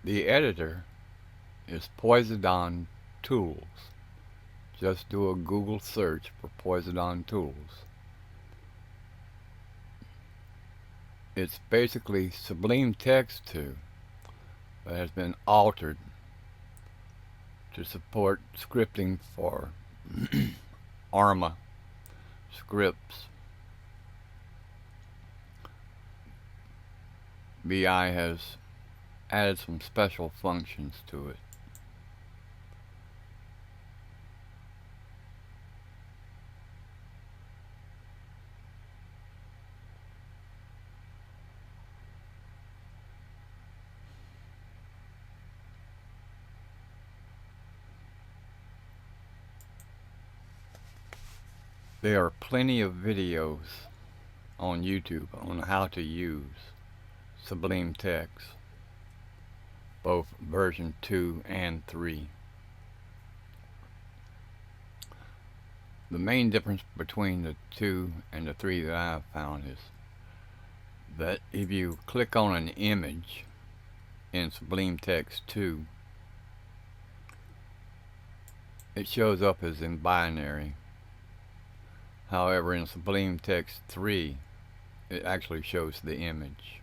The editor is Poisodon Tools. Just do a Google search for Poisodon Tools. It's basically Sublime Text 2 that has been altered to support scripting for Arma scripts. BI has added some special functions to it. There are plenty of videos on YouTube on how to use Sublime Text, both version 2 and 3. The main difference between the 2 and the 3 that I've found is that if you click on an image in Sublime Text 2, it shows up as in binary. However, in Sublime Text 3, it actually shows the image.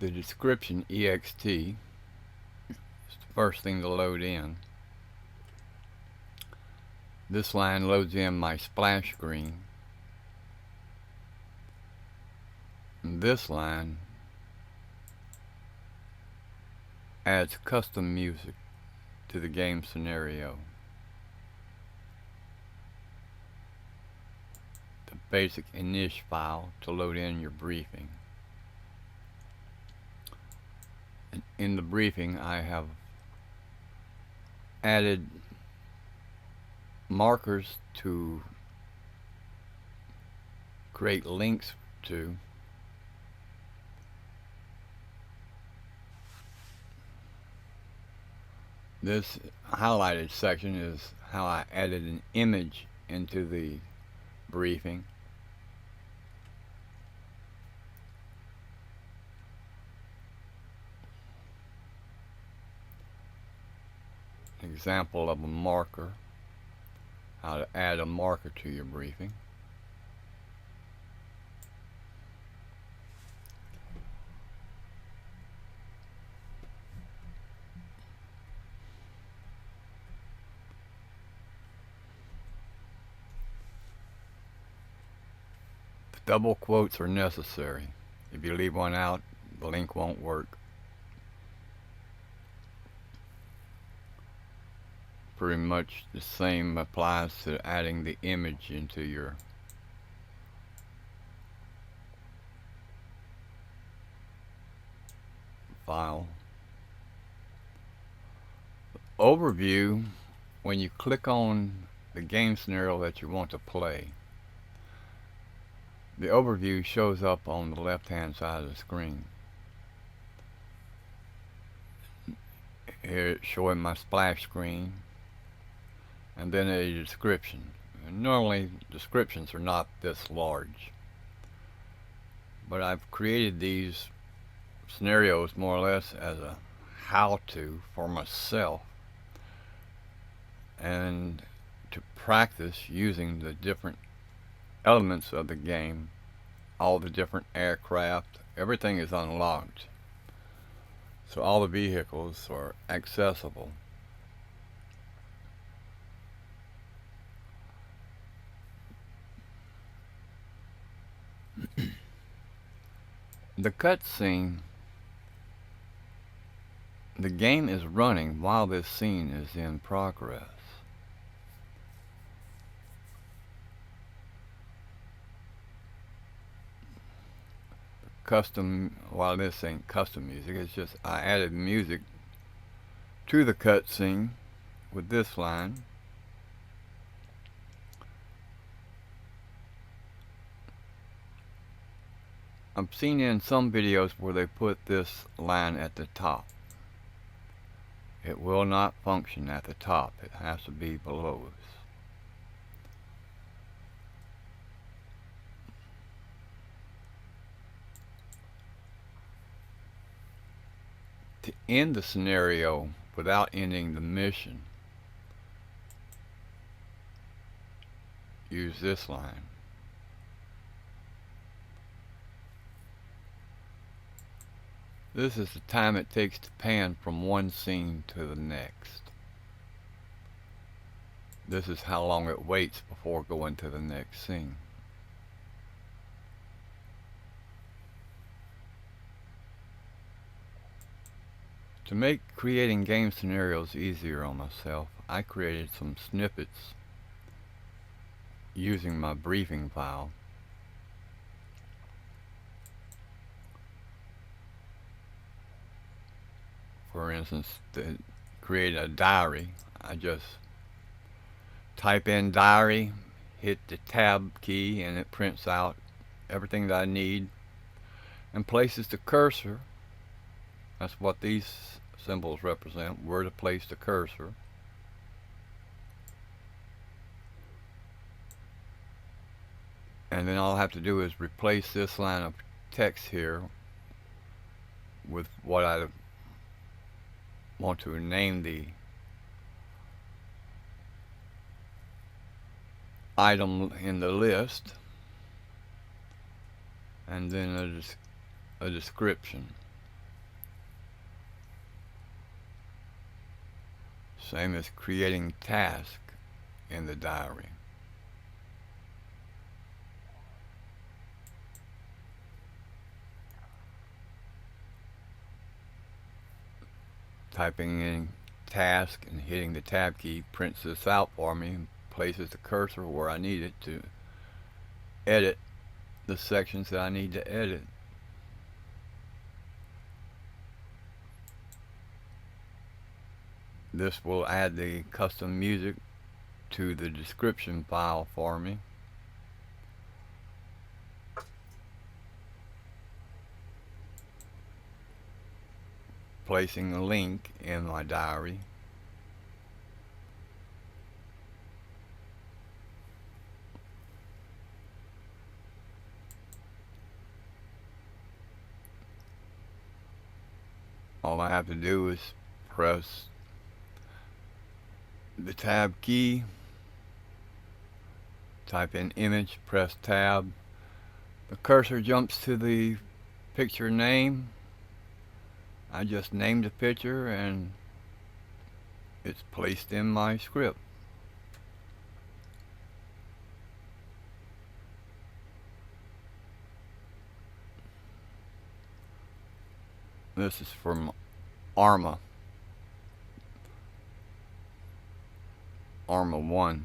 The description ext is the first thing to load in. This line loads in my splash screen. And this line adds custom music to the game scenario. The basic init file to load in your briefing. And in the briefing, I have added markers to create links to. This highlighted section is how I added an image into the briefing. Example of a marker, how to add a marker to your briefing. Double quotes are necessary. If you leave one out, the link won't work. Pretty much the same applies to adding the image into your file. Overview, when you click on the game scenario that you want to play, the overview shows up on the left hand side of the screen. Here it's showing my splash screen and then a description. And normally descriptions are not this large, but I've created these scenarios more or less as a how-to for myself and to practice using the different elements of the game. All the different aircraft, everything is unlocked, so all the vehicles are accessible. The cutscene, the game is running while this scene is in progress. Custom, while this ain't custom music, it's just I added music to the cutscene with this line. I've seen in some videos where they put this line at the top. It will not function at the top. It has to be below us. To end the scenario without ending the mission, use this line. This is the time it takes to pan from one scene to the next. This is how long it waits before going to the next scene. To make creating game scenarios easier on myself, I created some snippets using my briefing file. For instance, to create a diary, I just type in diary, hit the tab key, and it prints out everything that I need and places the cursor. That's what these symbols represent, where to place the cursor. And then all I have to do is replace this line of text here with what I want to name the item in the list, and then a description. Same as creating task in the diary. Typing in task and hitting the tab key prints this out for me and places the cursor where I need it to edit the sections that I need to edit. This will add the custom music to the description file for me. Placing a link in my diary. All I have to do is press the tab key, type in image, press tab. The cursor jumps to the picture name. I just named the picture and it's placed in my script. This is from Arma. Arma 1.